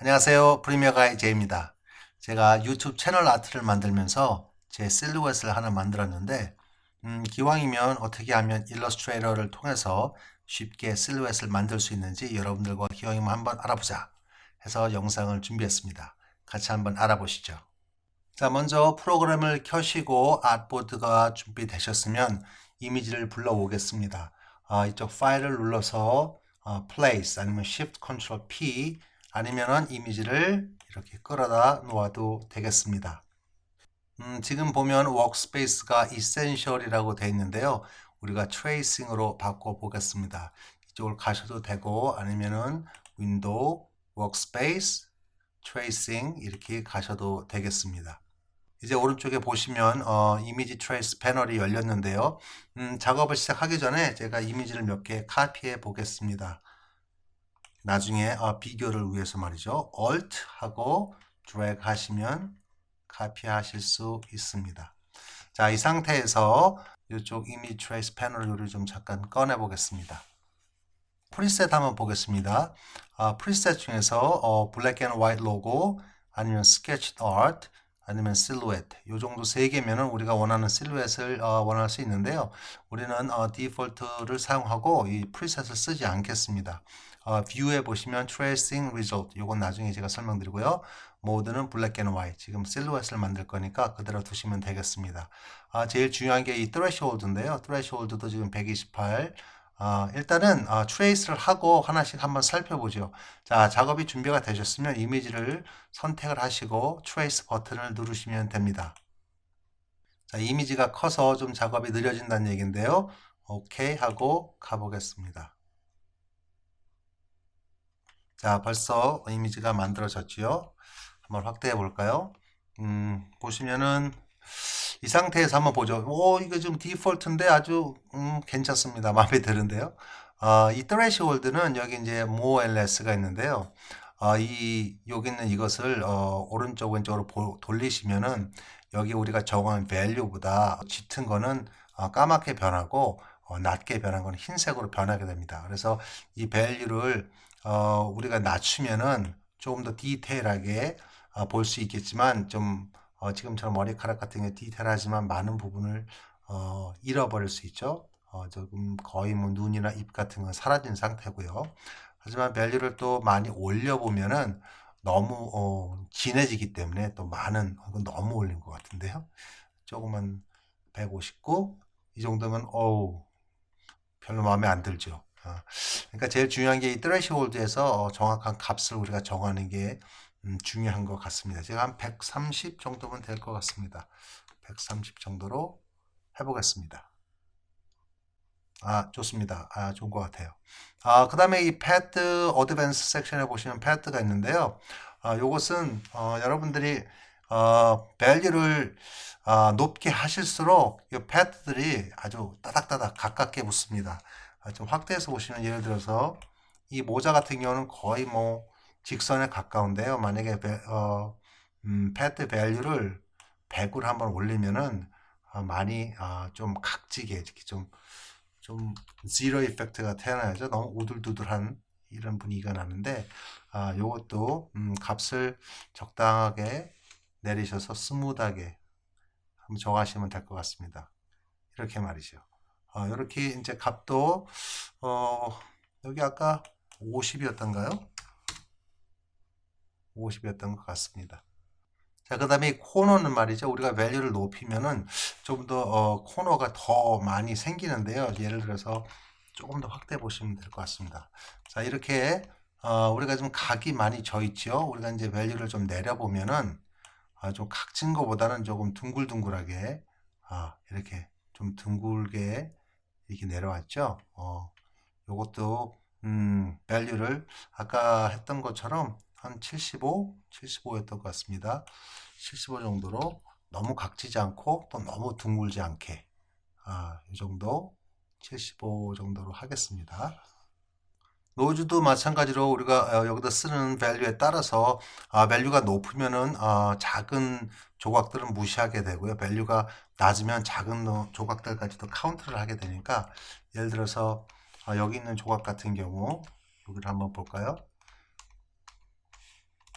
안녕하세요. 프리미어 가이 제이입니다. 제가 유튜브 채널 아트를 만들면서 제 실루엣을 하나 만들었는데 기왕이면 어떻게 하면 일러스트레이터를 통해서 쉽게 실루엣을 만들 수 있는지 여러분들과 기왕이면 한번 알아보자 해서 영상을 준비했습니다. 같이 한번 알아보시죠. 자, 먼저 프로그램을 켜시고 아트보드가 준비되셨으면 이미지를 불러오겠습니다. 이쪽 파일을 눌러서 Place 아니면 Shift Ctrl P 아니면은 이미지를 이렇게 끌어다 놓아도 되겠습니다. 지금 보면 워크스페이스가 Essential이라고 되어 있는데요. 우리가 트레이싱으로 바꿔 보겠습니다. 이쪽을 가셔도 되고 아니면은 윈도우, 워크스페이스, 트레이싱 이렇게 가셔도 되겠습니다. 이제 오른쪽에 보시면 이미지 트레이스 패널이 열렸는데요. 작업을 시작하기 전에 제가 이미지를 몇 개 카피해 보겠습니다. 나중에 비교를 위해서 말이죠. Alt 하고 드래그 하시면 카피하실 수 있습니다. 자, 이 상태에서 이쪽 이미지 트레이스 패널을 좀 잠깐 꺼내 보겠습니다. 프리셋 한번 보겠습니다. 프리셋 중에서 블랙 앤 화이트 로고 아니면 스케치 아트 아니면 실루엣 이 정도 세 개면은 우리가 원하는 실루엣을 원할 수 있는데요. 우리는 디폴트를 사용하고 이 프리셋을 쓰지 않겠습니다. 뷰에 보시면 트레이싱 리졸트 이건 나중에 제가 설명드리고요. 모드는 블랙 앤 화이트 지금 실루엣을 만들 거니까 그대로 두시면 되겠습니다. 제일 중요한 게 이 트레시홀드인데요. 트레시홀드도 지금 128 일단은 트레이스를 하고 하나씩 한번 살펴보죠. 자, 작업이 준비가 되셨으면 이미지를 선택을 하시고 트레이스 버튼을 누르시면 됩니다. 자, 이미지가 커서 좀 작업이 느려진다는 얘기인데요. 오케이 하고 가보겠습니다. 자, 벌써 이미지가 만들어졌지요. 한번 확대해 볼까요? 보시면은 이 상태에서 한번 보죠. 오, 이거 좀 디폴트인데 아주 괜찮습니다. 마음에 드는데요. 이 threshold는 여기 이제 more and less가 있는데요. 여기 있는 이것을 오른쪽 왼쪽으로 돌리시면은 여기 우리가 정한 value보다 짙은 거는 까맣게 변하고 낮게 변한 건 흰색으로 변하게 됩니다. 그래서 이 value를 우리가 낮추면은 조금 더 디테일하게 볼 수 있겠지만 좀 지금처럼 머리카락 같은 게 디테일하지만 많은 부분을 잃어버릴 수 있죠. 조금 거의 뭐 눈이나 입 같은 건 사라진 상태고요. 하지만 밸류를 또 많이 올려보면은 너무 진해지기 때문에 또 많은 이건 너무 올린 것 같은데요. 조금은 159, 이 정도면 어우 별로 마음에 안 들죠. 그러니까 제일 중요한 게 이 트레시홀드에서 정확한 값을 우리가 정하는 게 중요한 것 같습니다. 제가 한 130 정도면 될 것 같습니다. 130 정도로 해보겠습니다. 좋습니다. 좋은 것 같아요. 그 다음에 이 패드 어드밴스 섹션에 보시면 패드가 있는데요. 요것은 여러분들이 밸류를 높게 하실수록 이 패드들이 아주 따닥따닥 가깝게 붙습니다. 좀 확대해서 보시면 예를 들어서 이 모자 같은 경우는 거의 뭐 직선에 가까운데요. 만약에 패드 밸류를 100으로 한번 올리면은 많이 좀 각지게 이렇게 좀 지로 이펙트가 태어나야죠. 너무 우둘두둘한 이런 분위기가 나는데 요것도 값을 적당하게 내리셔서 스무드하게 한번 정하시면 될 것 같습니다. 이렇게 말이죠. 이렇게 이제 값도 여기 아까 50이었던가요? 50이었던 것 같습니다. 자, 그 다음에 이 코너는 말이죠. 우리가 밸류를 높이면은 좀 더 코너가 더 많이 생기는데요. 예를 들어서 조금 더 확대해 보시면 될 것 같습니다. 자, 이렇게 우리가 좀 각이 많이 져 있죠. 우리가 이제 밸류를 좀 내려보면은 좀 각진 거보다는 조금 둥글둥글하게 이렇게 좀 둥글게 이렇게 내려왔죠. 요것도 밸류를 아까 했던 것처럼 한 75, 75였던 것 같습니다. 75 정도로 너무 각지지 않고 또 너무 둥글지 않게 이 정도 75 정도로 하겠습니다. 노즈도 마찬가지로 우리가 여기다 쓰는 밸류에 따라서 밸류가 높으면은 작은 조각들은 무시하게 되고요. 밸류가 낮으면 작은 조각들까지도 카운트를 하게 되니까 예를 들어서 여기 있는 조각 같은 경우 여기를 한번 볼까요?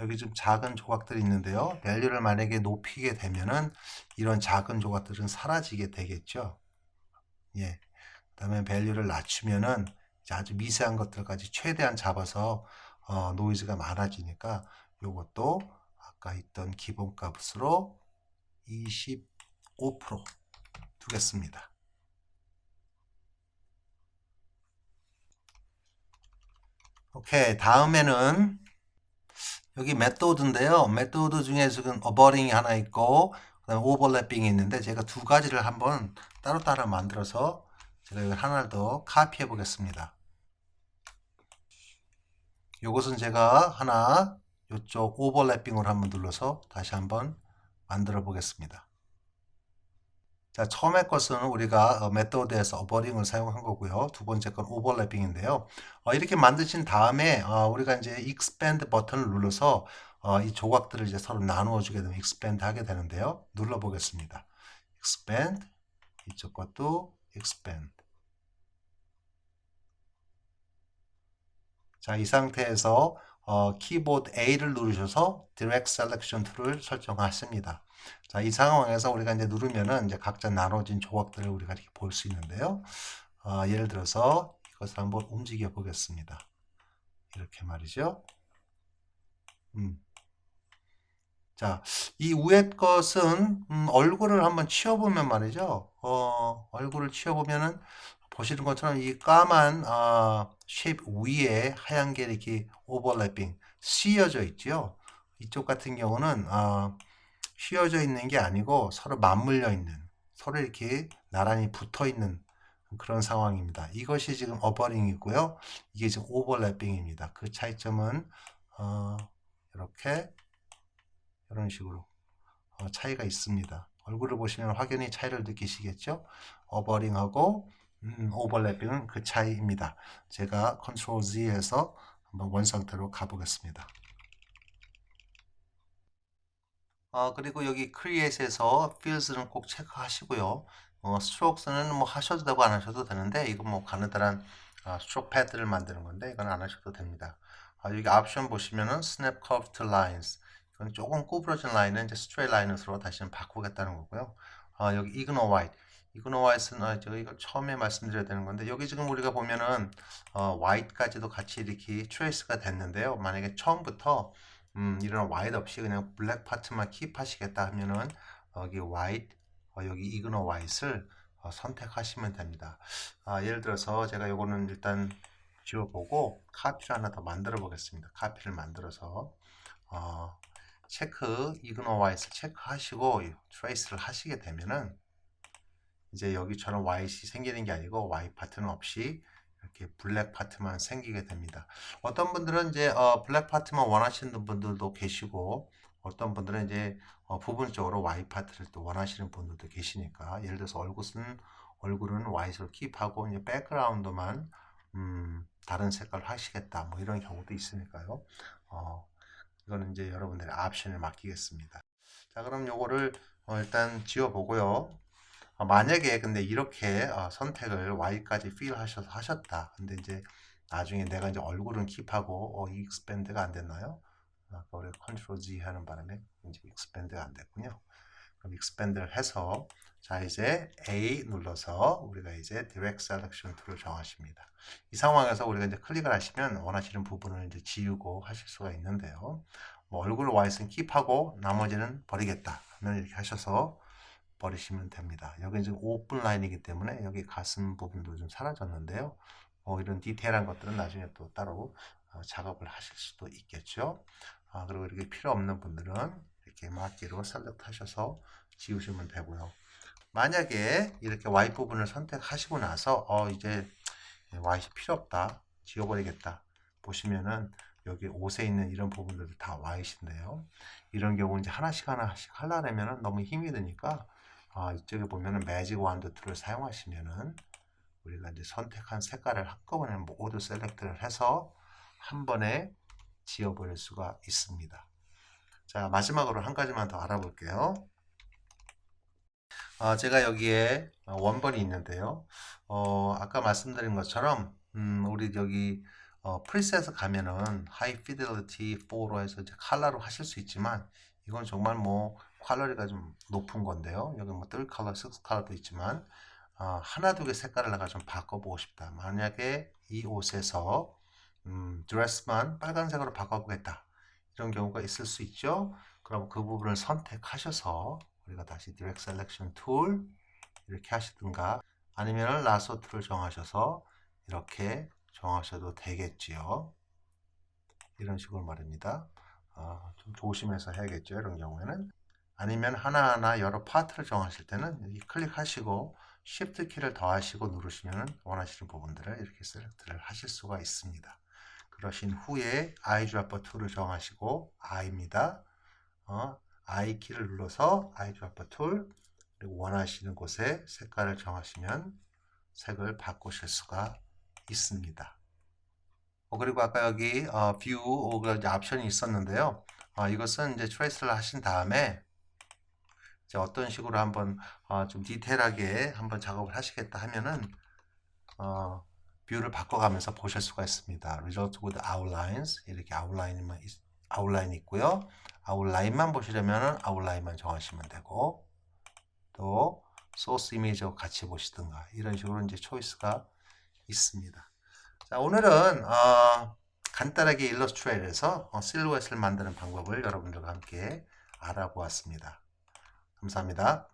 여기 좀 작은 조각들이 있는데요. 밸류를 만약에 높이게 되면은 이런 작은 조각들은 사라지게 되겠죠. 예. 그다음에 밸류를 낮추면은 이제 아주 미세한 것들까지 최대한 잡아서 노이즈가 많아지니까 요것도 아까 있던 기본값으로 25% 두겠습니다. 오케이. 다음에는 여기 메소드인데요. 메소드 중에 지금 어버링이 하나 있고 그다음에 오버래핑이 있는데 제가 두 가지를 한번 따로따로 만들어서 제가 이걸 하나를 더 카피해 보겠습니다. 이것은 제가 하나 이쪽 오버래핑을 한번 눌러서 다시 한번 만들어 보겠습니다. 자, 처음에 것은 우리가 메소드에서 어버링을 사용한 거고요. 두 번째 건 오버래핑인데요. 이렇게 만드신 다음에 우리가 이제 expand 버튼을 눌러서 이 조각들을 이제 서로 나누어 주게 되면 expand 하게 되는데요. 눌러 보겠습니다. expand, 이쪽 것도 expand. 자, 이 상태에서 키보드 A를 누르셔서 Direct Selection 툴을 설정하십니다. 자, 이 상황에서 우리가 이제 누르면은 이제 각자 나눠진 조각들을 우리가 이렇게 볼 수 있는데요. 예를 들어서 이것을 한번 움직여 보겠습니다. 이렇게 말이죠. 자, 이 위에 것은 얼굴을 한번 치워보면 말이죠. 얼굴을 치워보면은 보시는 것처럼 이 까만 쉐입 위에 하얀 게 이렇게 오버래핑 씌어져 있죠. 이쪽 같은 경우는 휘어져 있는 게 아니고 서로 맞물려 있는, 서로 이렇게 나란히 붙어 있는 그런 상황입니다. 이것이 지금 어버링이고요. 이게 지금 오버래핑입니다. 그 차이점은 이렇게 이런 식으로 차이가 있습니다. 얼굴을 보시면 확연히 차이를 느끼시겠죠? 어버링하고 오버래핑은 그 차이입니다. 제가 컨트롤 Z에서 한번 원상태로 가보겠습니다. 그리고 여기 Create에서 Fields는 꼭 체크하시고요. Strokes는 뭐 하셔도 되고 안 하셔도 되는데 이건 뭐 가느다란 스트로크 패드를 만드는 건데 이건 안 하셔도 됩니다. 여기 옵션 보시면은 Snap Curve to Lines, 이건 조금 구부러진 라인은 이제 스트레이트 라인으로 다시 바꾸겠다는 거고요. 여기 Ignore White, Ignore White는 제가 이거 처음에 말씀드려야 되는 건데 여기 지금 우리가 보면은 White까지도 같이 이렇게 트레이스가 됐는데요. 만약에 처음부터 이런 white 없이 그냥 블랙 파트만 킵하시겠다 하면은 여기 white, 여기 ignore white을 선택하시면 됩니다. 예를 들어서 제가 요거는 일단 지워보고 카피를 하나 더 만들어 보겠습니다. 카피를 만들어서 체크, ignore white을 체크하시고 트레이스를 하시게 되면은 이제 여기처럼 white이 생기는 게 아니고 white 파트는 없이 이렇게 블랙 파트만 생기게 됩니다. 어떤 분들은 이제 블랙 파트만 원하시는 분들도 계시고 어떤 분들은 이제 부분적으로 white 파트를 또 원하시는 분들도 계시니까 예를 들어서 얼굴은 white로 킵하고 이제 백그라운드만 다른 색깔 하시겠다 뭐 이런 경우도 있으니까요. 이거는 이제 여러분들의 옵션을 맡기겠습니다. 자, 그럼 요거를 일단 지워보고요. 만약에 근데 이렇게 선택을 Y까지 fill 하셨다. 근데 이제 나중에 내가 이제 얼굴은 킵하고 expand가 안 됐나요? 아까 우리 컨트롤 Z 하는 바람에 이제 expand가 안 됐군요. 그럼 expand를 해서 자 이제 A 눌러서 우리가 이제 Direct Selection 툴을 정하십니다. 이 상황에서 우리가 이제 클릭을 하시면 원하시는 부분을 이제 지우고 하실 수가 있는데요. 뭐 얼굴 Y는 킵하고 나머지는 버리겠다 하면 이렇게 하셔서 버리시면 됩니다. 여기 지금 오픈 라인이기 때문에 여기 가슴 부분도 좀 사라졌는데요. 이런 디테일한 것들은 나중에 또 따로 작업을 하실 수도 있겠죠. 그리고 이렇게 필요 없는 분들은 이렇게 막기로 셀렉트 하셔서 지우시면 되고요. 만약에 이렇게 Y 부분을 선택하시고 나서 이제 Y이 필요 없다, 지워버리겠다 보시면은 여기 옷에 있는 이런 부분들도 다 Y인데요. 이런 경우 이제 하나씩 하려면 너무 힘이 드니까 이쪽에 보면은 매직 완드 툴을 사용하시면은 우리가 이제 선택한 색깔을 한꺼번에 모두 셀렉트를 해서 한 번에 지워버릴 수가 있습니다. 자, 마지막으로 한 가지만 더 알아볼게요. 제가 여기에 원본이 있는데요. 아까 말씀드린 것처럼 우리 여기 프리셋 가면은 하이 피델리티 4로 해서 이제 컬러로 하실 수 있지만 이건 정말 뭐 퀄리티가 좀 높은 건데요. 여기 뭐 3 컬러, 6 컬러도 있지만 하나 두 개 색깔을 내가 좀 바꿔보고 싶다. 만약에 이 옷에서 드레스만 빨간색으로 바꿔보겠다. 이런 경우가 있을 수 있죠. 그럼 그 부분을 선택하셔서 우리가 다시 디렉트 셀렉션 툴 이렇게 하시든가 아니면 라소 툴을 정하셔서 이렇게 정하셔도 되겠지요. 이런 식으로 말입니다. 좀 조심해서 해야겠죠. 이런 경우에는. 아니면 하나하나 여러 파트를 정하실 때는 여기 클릭하시고 Shift 키를 더하시고 누르시면 원하시는 부분들을 이렇게 셀렉트를 하실 수가 있습니다. 그러신 후에 아이드랍버 툴을 정하시고 I입니다. I 키를 눌러서 아이드랍버 툴 그리고 원하시는 곳에 색깔을 정하시면 색을 바꾸실 수가 있습니다. 그리고 아까 여기 뷰 옵션이 있었는데요. 이것은 이제 트레이스를 하신 다음에 이제 어떤 식으로 한번 좀 디테일하게 한번 작업을 하시겠다 하면은 뷰를 바꿔가면서 보실 수가 있습니다. Result with outlines 이렇게 아웃라인 있고요. 아웃라인만 보시려면 아웃라인만 정하시면 되고 또 소스 이미지와 같이 보시든가 이런 식으로 이제 초이스가 있습니다. 자, 오늘은 간단하게 일러스트레이터에서 실루엣을 만드는 방법을 여러분들과 함께 알아보았습니다. 감사합니다.